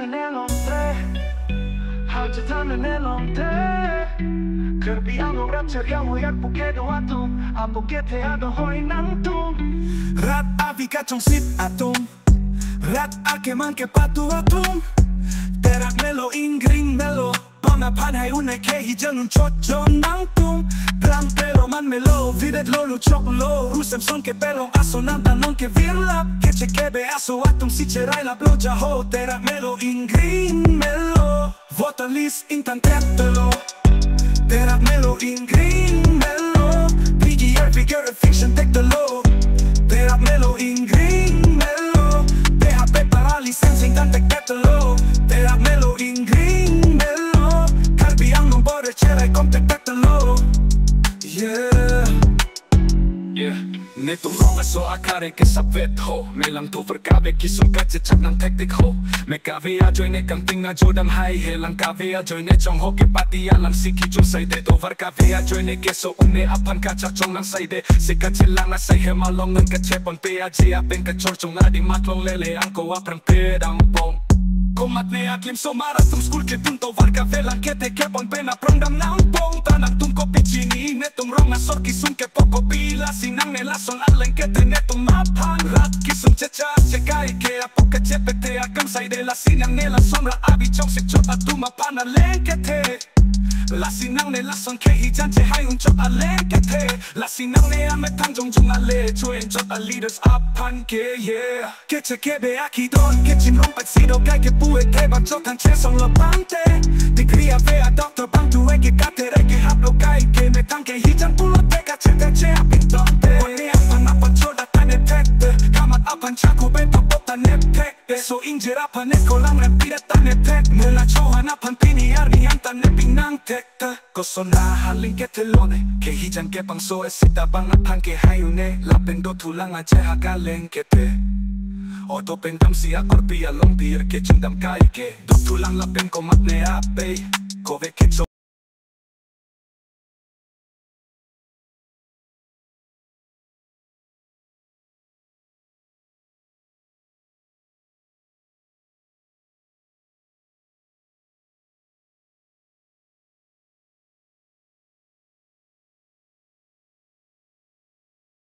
하는 앨범들 하지않은 앨범들 그비아노 랩처럼 약복해도 아동 안 보게 대하던 허리 난동 rat aviga trong sit atom rat akeman ke patu atom terak melo ingring melo Panapan hay unay kehi janun chocho nang tum Plan pero man melo videt lolo choklo Rusem son ke pelong aso nanda non ke virlap Keche kebe aso atum si cerai la bloja ho Terak melo ingring melo Votalis intan tetelo Terak melo ingring melo PGR figure fiction tek the low Terak melo ingring melo PHP para licensing dan tek tetelo Terak melo ingring melo Cerai kontek tetelo Yeah Yeah Netong ronga so akare ke sabet ho Melang to verkabe kisong kache chak nang tektik ho Me kave a joy ne kang ting a jodam hai he lang kave a joy ne chong ho ke pati a lang siki jun say de to verkabe a joy ne keso une apan kacha chong lang say de se kache lang na say he malong nang kache pon pe a je a pen ka chor chong adi matlong lele ang ko aprang pe dang pong Komat ne aklim so maratum skul ke tunto varka velan ke te kepon pena prondam na un pong tanang tunko pichini netong ronga sor kisung ke poko pila sinang ne lason alen ke te netong mapan rat kisung checha chekai ke apoke chepete akam sai de la sinang ne la sombra abi chong se chot atuma pana len ke te La sinang ne la son ke hijan che hai un chot alen ke te La sinang ne ame tang jong jung ale chuen chot a leaders up pan ke yeah ke che ke be akidon ke chim rompat sido kai ke Pue ke ba chotan che song lo pante Degree a vea doctor bang tu eke katere ke haplo kai ke me tanke hijan pulo teka chete che apin tonte One apan apan choda tane tete Kamat apan chako bento bota nepte So injer apan eko lang repire tane tek Nela chohan apan pini arni anta neping nang tekta Koso na haling ke telone Ke hijan ke pang so esita bang apan ke hayune Lapen do tulang aje hakaleng ke te Oto pendam si akor pia long bir ke chindam kai ke Do tulang la pen komat ne ape Kove ke